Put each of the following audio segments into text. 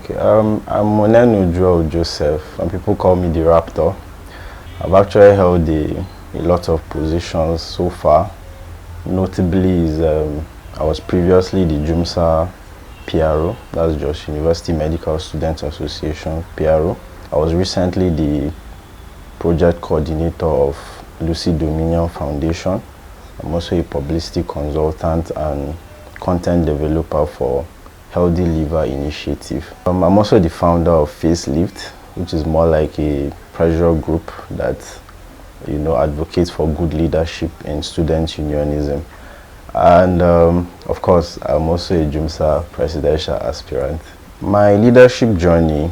Okay, I'm UniJos Joseph. Some people call me the Raptor. I've actually held a lot of positions so far. Notably is I was previously the JUMSA PRO, that's Jos University Medical Students Association PRO. I was recently the project coordinator of Lucy Dominion Foundation. I'm also a publicity consultant and content developer for Healthy Liver Initiative. I'm also the founder of afrislead, which is more like a pressure group that advocates for good leadership in student unionism. And of course, I'm also a JUMSA Presidential Aspirant. My leadership journey,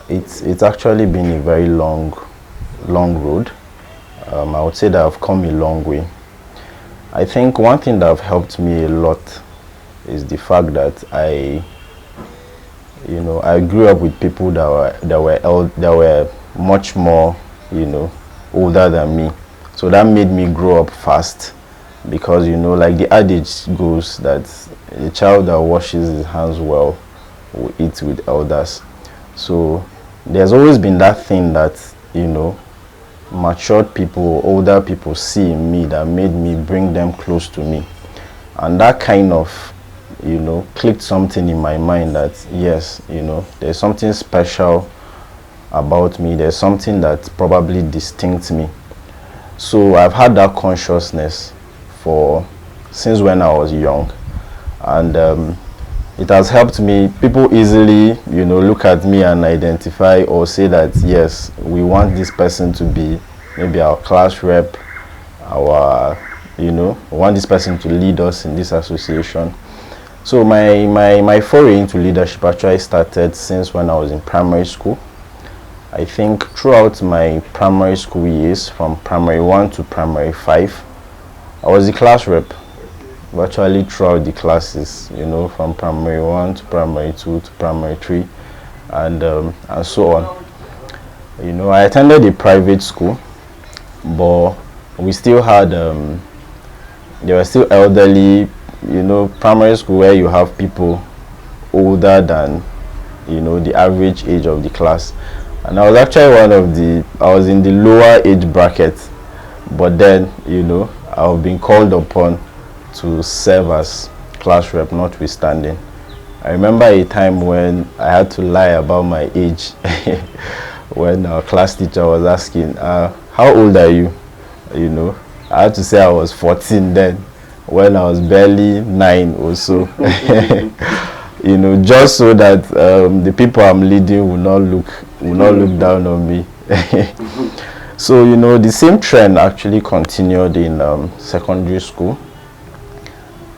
it's actually been a very long road. I would say that I've come a long way. I think one thing that have helped me a lot is the fact that I grew up with people that were much more, older than me. So that made me grow up fast, because like the adage goes that a child that washes his hands well will eat with elders. So there's always been that thing that matured people, older people see in me that made me bring them close to me, and that kind of clicked something in my mind that yes, there's something special about me, there's something that probably distincts me. So I've had that consciousness since when I was young, and it has helped me. People easily look at me and identify or say that yes, we want this person to be maybe our class rep, we want this person to lead us in this association. So my foray into leadership actually started since when I was in primary school. I think throughout my primary school years, from primary 1 to primary 5, I was the class rep virtually throughout the classes, from primary 1 to primary 2 to primary 3, and so on. I attended a private school, but we still had there were still elderly, primary school where you have people older than the average age of the class. And I was actually I was in the lower age bracket, but then I've been called upon to serve as class rep notwithstanding. I remember a time when I had to lie about my age when our class teacher was asking, how old are you? I had to say I was 14 then, when I was barely 9 or so. Just so that the people I'm leading will not look down on me. So the same trend actually continued in secondary school.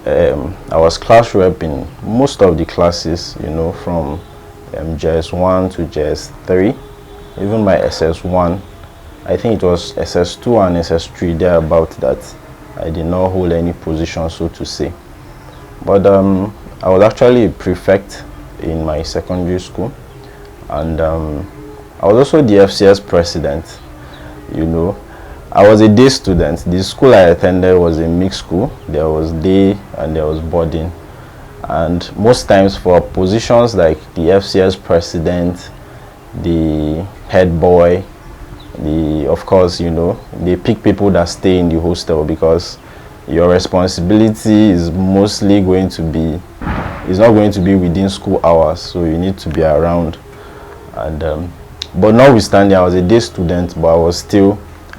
I was class rep in most of the classes, from JS1 to JS3, even my SS1. I think it was SS2 and SS3 thereabout that I did not hold any position, so to say. But I was actually a prefect in my secondary school, and I was also the FCS president. I was a day student. The school I attended was a mixed school. There was day and there was boarding, and most times for positions like the FCS president, the head boy, of course they pick people that stay in the hostel, because your responsibility is mostly not going to be within school hours, so you need to be around. And but notwithstanding, I was a day student, but I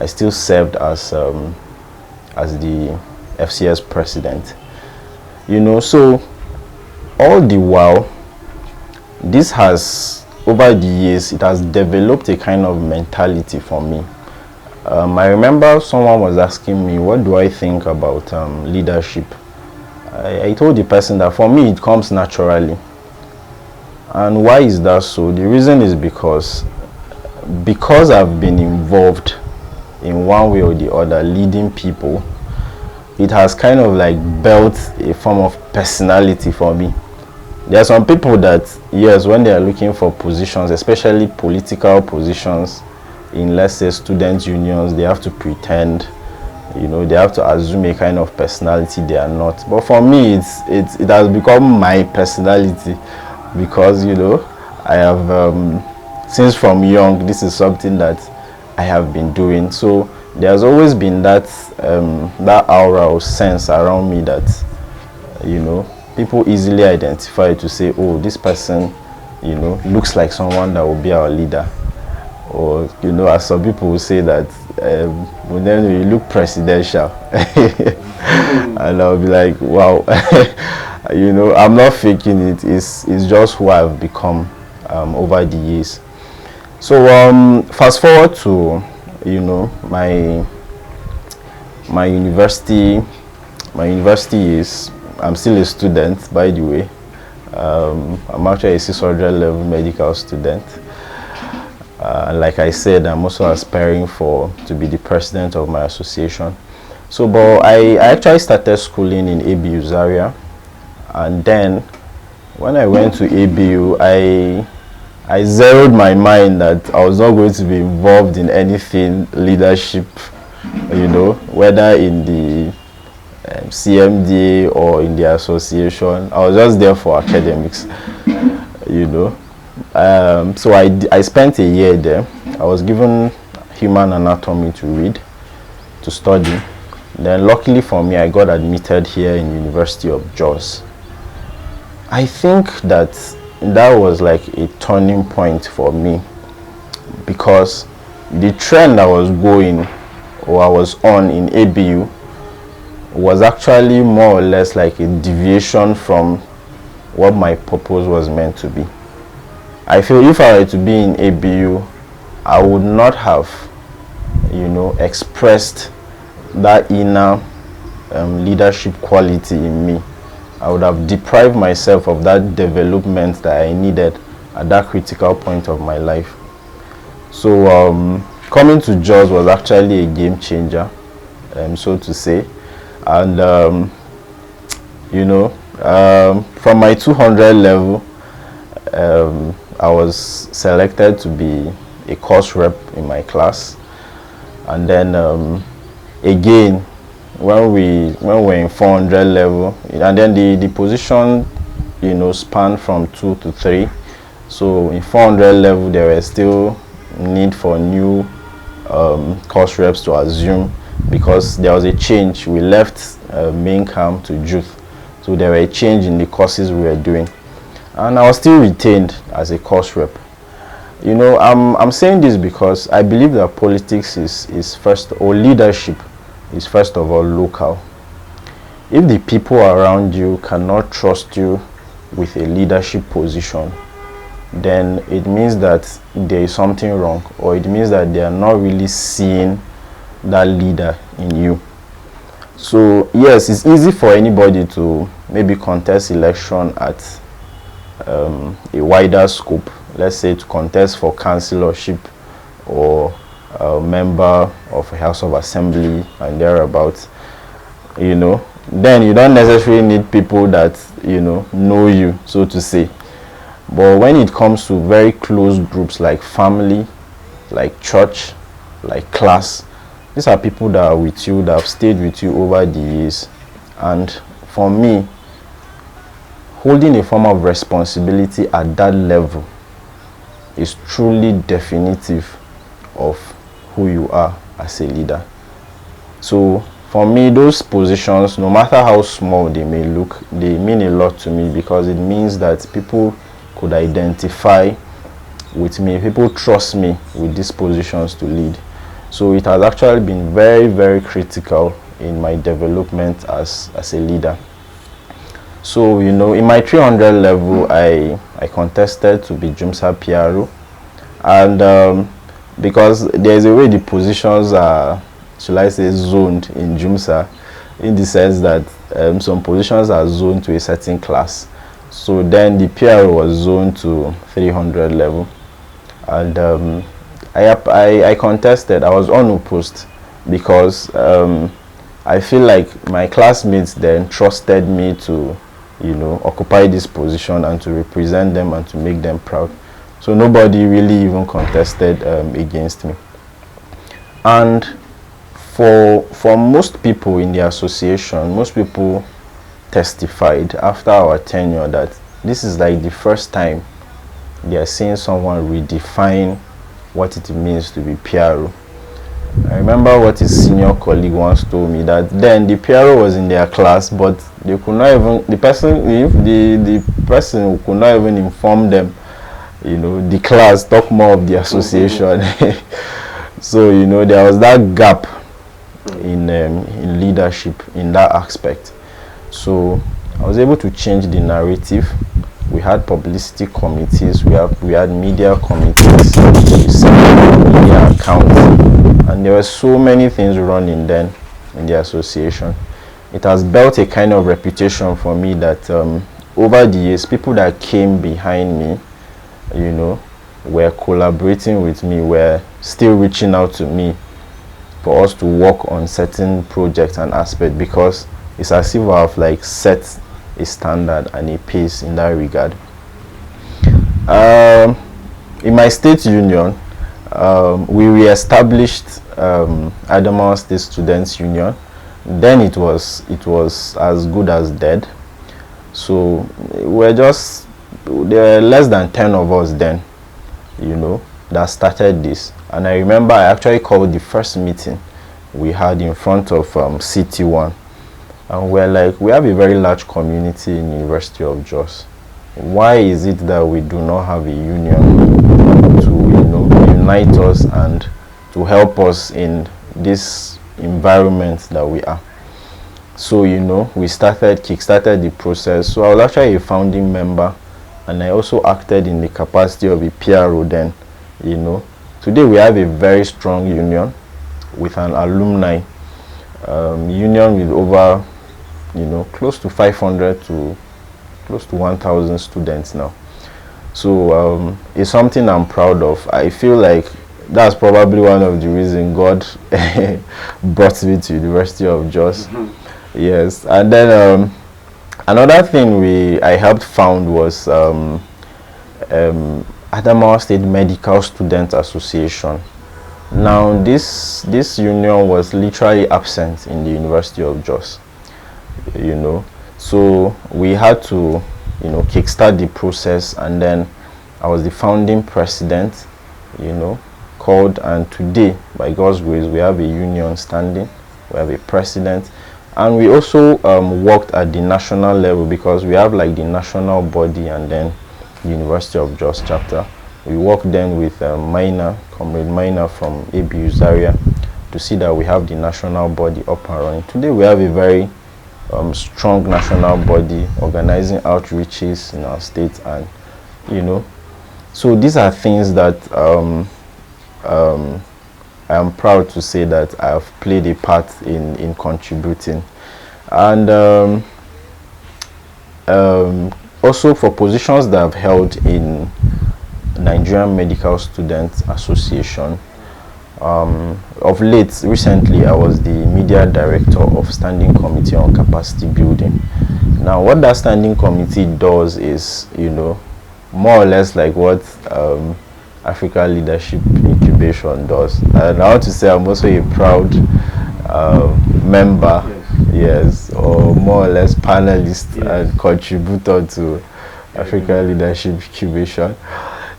still served as the FCS president. So all the while, this has, over the years, it has developed a kind of mentality for me. I remember someone was asking me, what do I think about leadership? I told the person that for me it comes naturally. And why is that so? The reason is because I've been involved in one way or the other leading people. It has kind of like built a form of personality for me. There are some people that, yes, when they are looking for positions, especially political positions in, let's say, student unions, they have to pretend, they have to assume a kind of personality they are not. But for me, it has become my personality, because I have, since from young, this is something that I have been doing. So there's always been that that aura or sense around me that, people easily identify to say, oh, this person, looks like someone that will be our leader. Or, as some people will say that, then we look presidential. And I'll be like, wow. I'm not faking it. It's just who I've become over the years. So fast forward to my university. My university is, I'm still a student, by the way. I'm actually a 600 level medical student. Like I said, I'm also aspiring to be the president of my association. So, but I actually started schooling in ABU Zaria, and then when I went to ABU, I zeroed my mind that I was not going to be involved in anything leadership, whether in the CMDA or in the association. I was just there for academics, So I spent a year there. I was given human anatomy to read, to study. Then luckily for me, I got admitted here in University of Jos. I think that was like a turning point for me, because the trend I was going, or I was on in ABU, was actually more or less like a deviation from what my purpose was meant to be. I feel if I were to be in ABU, I would not have, expressed that inner leadership quality in me. I would have deprived myself of that development that I needed at that critical point of my life. So coming to Jos was actually a game changer, so to say. And from my 200 level, I was selected to be a course rep in my class. And then again, when we're in 400 level, and then the position span from 2 to 3. So in 400 level, there were still need for new course reps to assume, because there was a change. We left main camp to youth, so there were a change in the courses we were doing, and I was still retained as a course rep. I'm saying this because I believe that politics is first, or leadership is first of all local. If the people around you cannot trust you with a leadership position, then it means that there is something wrong, or it means that they are not really seeing that leader in you. So yes, it's easy for anybody to maybe contest election at a wider scope. Let's say to contest for councillorship or a member of a House of Assembly and thereabouts. Then you don't necessarily need people that know you, so to say. But when it comes to very close groups like family, like church, like class, these are people that are with you, that have stayed with you over the years. And for me, holding a form of responsibility at that level is truly definitive of who you are as a leader. So for me, those positions, no matter how small they may look, they mean a lot to me, because it means that people could identify with me, people trust me with these positions to lead. So it has actually been very, very critical in my development as a leader. So in my 300 level, I contested to be JUMSA PRO, and because there's a way the positions are, shall I say, zoned in JUMSA, in the sense that some positions are zoned to a certain class. So then the PRO was zoned to 300 level, and I contested. I was unopposed, because I feel like my classmates then trusted me to occupy this position and to represent them and to make them proud. So nobody really even contested against me. And for most people in the association, most people testified after our tenure that this is like the first time they are seeing someone redefine what it means to be PRO. I remember what his senior colleague once told me, that then the PRO was in their class, but they could not even, the person could not even inform them, the class, talk more of the association. So, there was that gap in leadership in that aspect. So I was able to change the narrative. We had publicity committees, we had media committees, we set up media accounts, and there were so many things running then in the association. It has built a kind of reputation for me that over the years, people that came behind me, were collaborating with me, were still reaching out to me for us to work on certain projects and aspects, because it's as if I've like set a standard and a pace in that regard. In my state union, we re-established Adamawa State Students Union. Then it was as good as dead. So there were less than 10 of us then, that started this. And I remember I actually called the first meeting we had in front of CT1. And we're like, we have a very large community in University of Jos. Why is it that we do not have a union to unite us and to help us in this environment that we are? So we kickstarted the process. So I was actually a founding member, and I also acted in the capacity of a PRO then. Today we have a very strong union with an alumni union with over close to 500 to close to 1,000 students now. So it's something I'm proud of. I feel like that's probably one of the reasons God brought me to University of Jos. Yes. And then another thing I helped found was Adamawa State Medical Student Association. Now this union was literally absent in the University of Jos. So we had to kickstart the process, and then I was the founding president, called, and today by God's grace we have a union standing, we have a president, and we also worked at the national level, because we have like the national body and then the University of Jos chapter. We worked then with Comrade Minor from ABU Zaria, to see that we have the national body up and running. Today we have a very strong national body organizing outreaches in our state, and so these are things that I am proud to say that I have played a part in contributing. And also for positions that I've held in Nigerian Medical Students Association. Of late, recently, I was the media director of Standing Committee on Capacity Building. Now, what that Standing Committee does is, more or less like what Africa Leadership Incubation does. And I want to say I'm also a proud member, yes, or more or less panelist, yes, and contributor to Africa Leadership Incubation.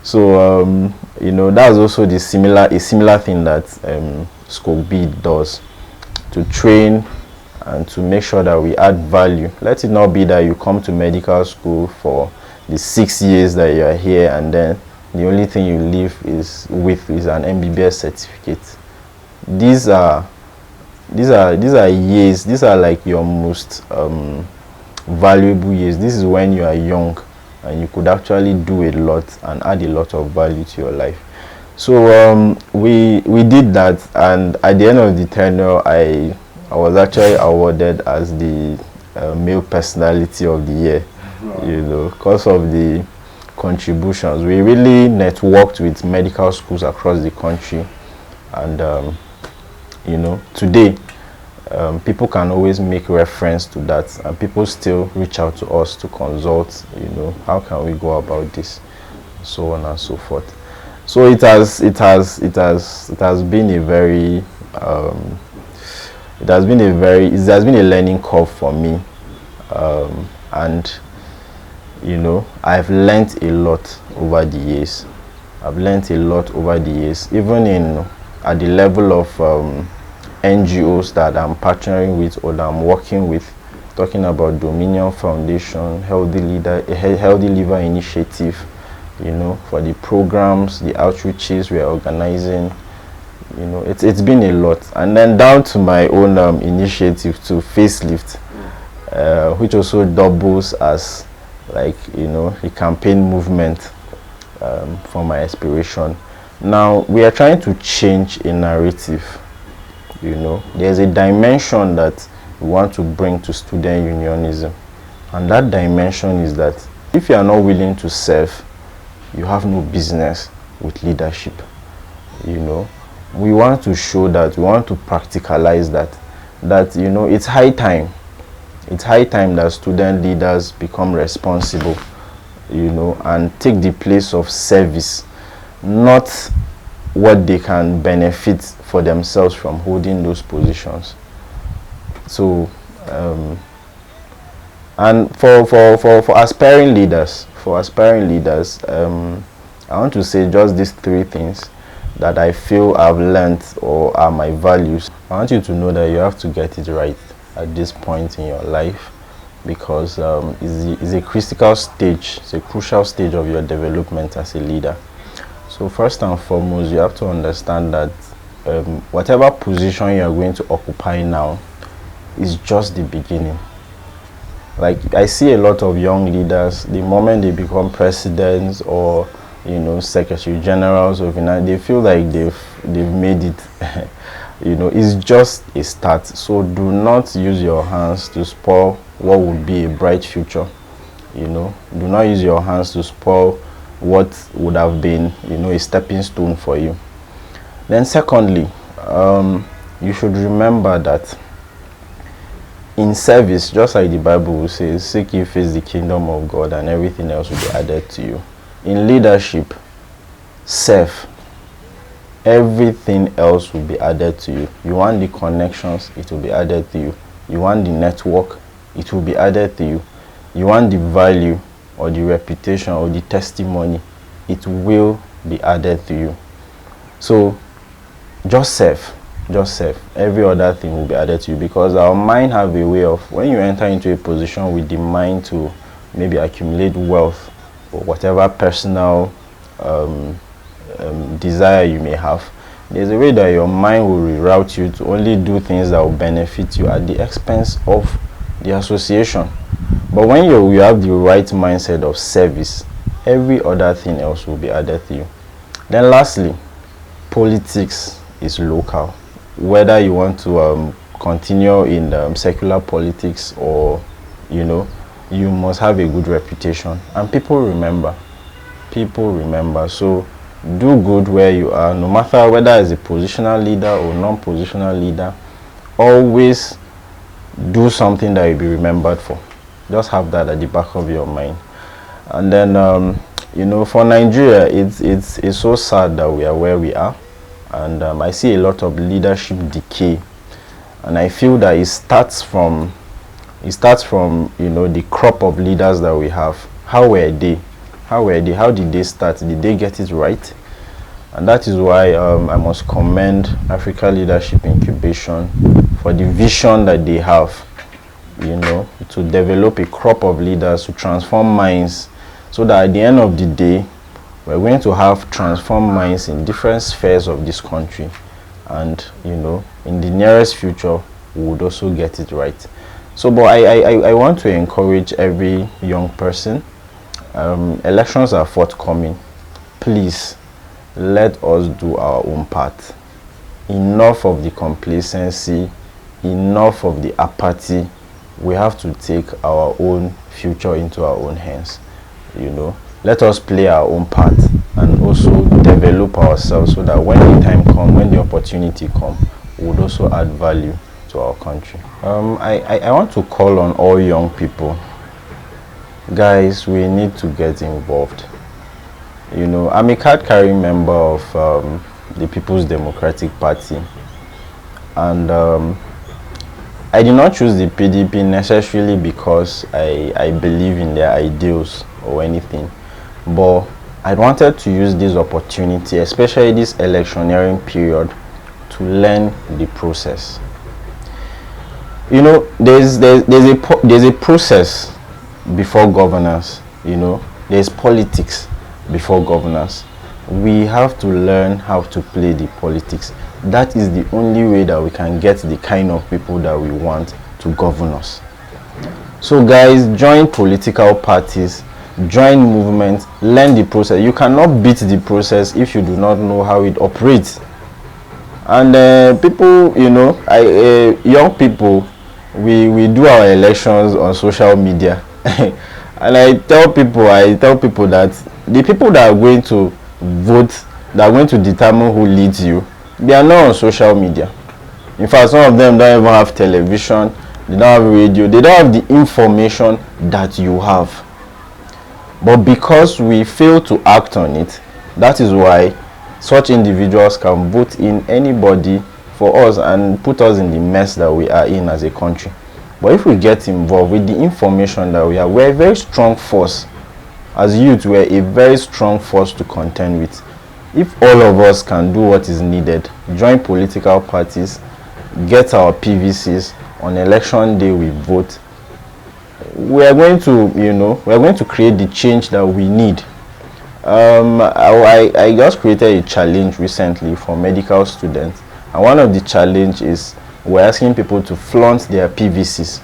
So that's also a similar thing that Scope B does, to train and to make sure that we add value. Let it not be that you come to medical school for the 6 years that you are here, and then the only thing you leave is an MBBS certificate. These are years. These are like your most valuable years. This is when you are young, and you could actually do a lot and add a lot of value to your life. So we did that, and at the end of the tenure, I was actually awarded as the male personality of the year. Wow. Because of the contributions. We really networked with medical schools across the country, and today people can always make reference to that, and people still reach out to us to consult, how can we go about this, so on and so forth. So it has been a very it has been a learning curve for me, and you know, I've learned a lot over the years. I've learned a lot over the years, even at the level of NGOs that I'm partnering with or that I'm working with, talking about Dominion Foundation, Healthy Liver Initiative, you know, for the programs, the outreaches we are organizing. You know, it's been a lot. And then down to my own initiative to Facelift, which also doubles as, like, you know, a campaign movement for my aspiration. Now we are trying to change a narrative. You know, there's a dimension that we want to bring to student unionism, and that dimension is that if you are not willing to serve, you have no business with leadership. You know, we want to show that, we want to practicalize that you know, it's high time that student leaders become responsible, you know, and take the place of service, not what they can benefit for themselves from holding those positions. So and for aspiring leaders, I want to say just these three things that I feel I've learned or are my values. I want you to know that you have to get it right at this point in your life, because it's a critical stage, it's a crucial stage of your development as a leader. So first and foremost, you have to understand that whatever position you are going to occupy now is just the beginning. Like, I see a lot of young leaders, the moment they become presidents or, you know, secretary generals of they feel like they've made it. You know, it's just a start. So do not use your hands to spoil what would be a bright future. You know, do not use your hands to spoil what would have been, you know, a stepping stone for you. Then secondly, you should remember that in service, just like the Bible will say, seek ye first the kingdom of God and everything else will be added to you. In leadership, serve. Everything else will be added to you. You want the connections, it will be added to you. You want the network, it will be added to you. You want the value or the reputation or the testimony, it will be added to you. So just serve. Every other thing will be added to you, because our mind have a way of, when you enter into a position with the mind to maybe accumulate wealth or whatever personal desire you may have, there's a way that your mind will reroute you to only do things that will benefit you at the expense of the association. But when you have the right mindset of service, every other thing else will be added to you. Then lastly, politics is local. Whether you want to continue in secular politics or, you know, you must have a good reputation, and people remember. So do good where you are, no matter whether as a positional leader or non-positional leader. Always do something that you'll be remembered for. Just have that at the back of your mind. And then you know, for Nigeria, it's so sad that we are where we are, and I see a lot of leadership decay, and I feel that it starts from you know, the crop of leaders that we have. How were they? How did they start? Did they get it right? And that is why I must commend Africa Leadership Incubation for the vision that they have, you know, to develop a crop of leaders to transform minds, so that at the end of the day, we're going to have transformed minds in different spheres of this country, and, you know, in the nearest future, we would also get it right. So, but I want to encourage every young person. Elections are forthcoming. Please, let us do our own part. Enough of the complacency, enough of the apathy. We have to take our own future into our own hands. You know, let us play our own part and also develop ourselves, so that when the time comes, when the opportunity comes, we would also add value to our country. I want to call on all young people. Guys, we need to get involved. You know, I'm a card-carrying member of the People's Democratic Party, and I did not choose the PDP necessarily because I believe in their ideals. or anything, but I wanted to use this opportunity, especially this electioneering period, to learn the process. You know, there's a process before governance. You know, there's politics before governance. We have to learn how to play the politics. That is the only way that we can get the kind of people that we want to govern us. So guys, join political parties, join movements, learn the process. You cannot beat the process if you do not know how it operates. And people, you know, young people, we do our elections on social media. And I tell people that the people that are going to vote, that are going to determine who leads you, they are not on social media. In fact, some of them don't even have television, they don't have radio, they don't have the information that you have. But because we fail to act on it, that is why such individuals can vote in anybody for us and put us in the mess that we are in as a country. But if we get involved with the information that we have, we're a very strong force. As youth, we're a very strong force to contend with. If all of us can do what is needed, join political parties, get our PVCs, on election day we vote, we are going to, you know, we are going to create the change that we need. I just created a challenge recently for medical students, and one of the challenge is we're asking people to flaunt their PVCs,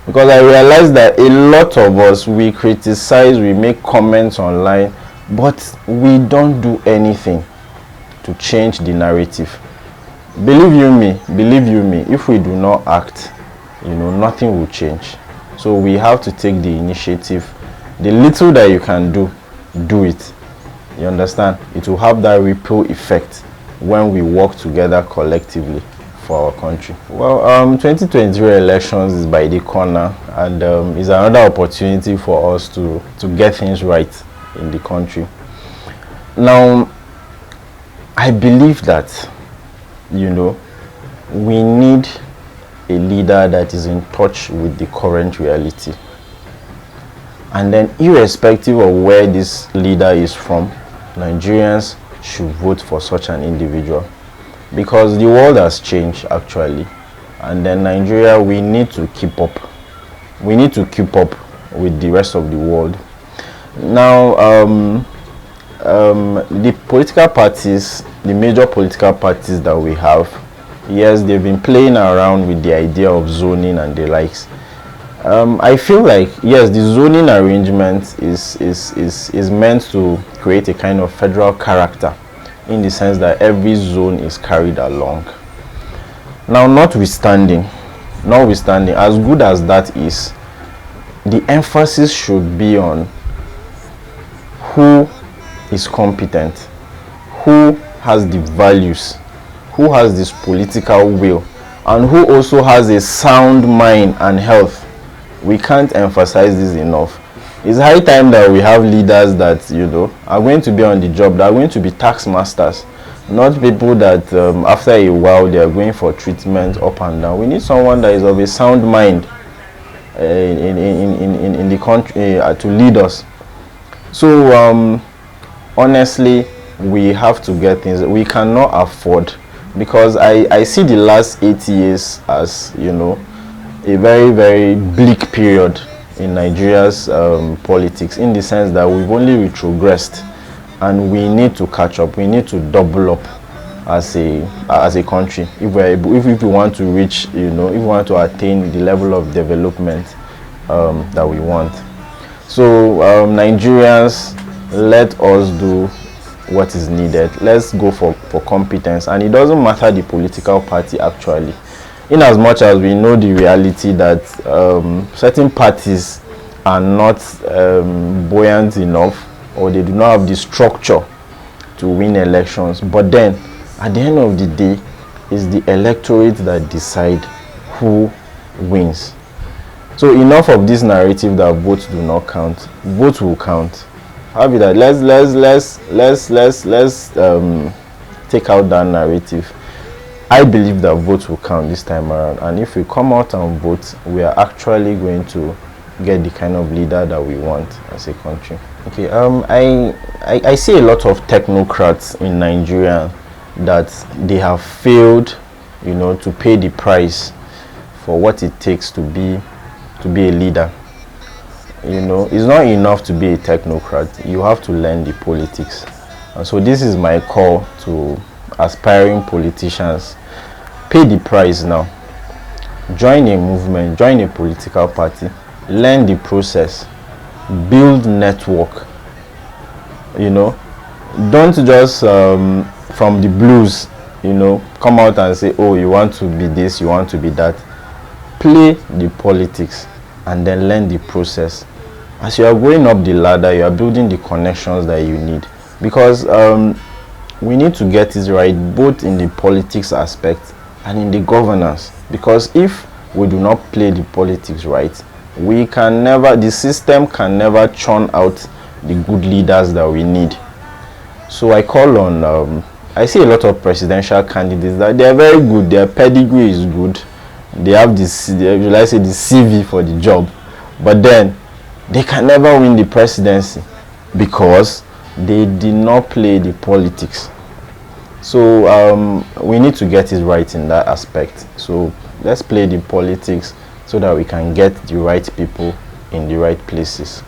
because I realized that a lot of us, we criticize, we make comments online, but we don't do anything to change the narrative. Believe you me, if we do not act, you know, nothing will change. So we have to take the initiative. The little that you can do, do it. You understand? It will have that ripple effect when we work together collectively for our country. Well, 2023 elections is by the corner, and is another opportunity for us to get things right in the country. Now, I believe that, you know, we need a leader that is in touch with the current reality. And then, irrespective of where this leader is from, Nigerians should vote for such an individual, because the world has changed actually, and then Nigeria, we need to keep up. We need to keep up with the rest of the world. Now, the political parties, the major political parties that we have, yes, they've been playing around with the idea of zoning and the likes. I feel like, yes, the zoning arrangement is meant to create a kind of federal character, in the sense that every zone is carried along. Now, notwithstanding, as good as that is, the emphasis should be on who is competent, who has the values, who has this political will, and who also has a sound mind and health. We can't emphasize this enough. It's high time that we have leaders that, you know, are going to be on the job, that are going to be tax masters, not people that after a while they are going for treatment up and down. We need someone that is of a sound mind in the country to lead us. So honestly, we have to get things. We cannot afford, because I see the last 8 years as, you know, a very, very bleak period in Nigeria's politics, in the sense that we've only retrogressed, and we need to catch up. We need to double up as a country if we're able, if we want to reach, you know, if we want to attain the level of development that we want. So Nigerians, let us do what is needed. Let's go for competence, and it doesn't matter the political party actually, in as much as we know the reality that certain parties are not buoyant enough, or they do not have the structure to win elections. But then at the end of the day, it's the electorate that decide who wins. So enough of this narrative that votes do not count. Votes will count. How be that? Let's take out that narrative. I believe that votes will count this time around, and if we come out and vote, we are actually going to get the kind of leader that we want as a country. Okay, I see a lot of technocrats in Nigeria that they have failed, you know, to pay the price for what it takes to be a leader. You know, it's not enough to be a technocrat. You have to learn the politics. And so this is my call to aspiring politicians. Pay the price now. Join a movement, join a political party, learn the process, build network. You know, don't just from the blues, you know, come out and say, oh, you want to be this, you want to be that. Play the politics and then learn the process. As you are going up the ladder, you are building the connections that you need, because we need to get it right both in the politics aspect and in the governance. Because if we do not play the politics right, we can never, the system can never churn out the good leaders that we need. So I call on I see a lot of presidential candidates that they are very good, their pedigree is good, they have this, let's say, the CV for the job, but then they can never win the presidency because they did not play the politics. So we need to get it right in that aspect. So let's play the politics so that we can get the right people in the right places.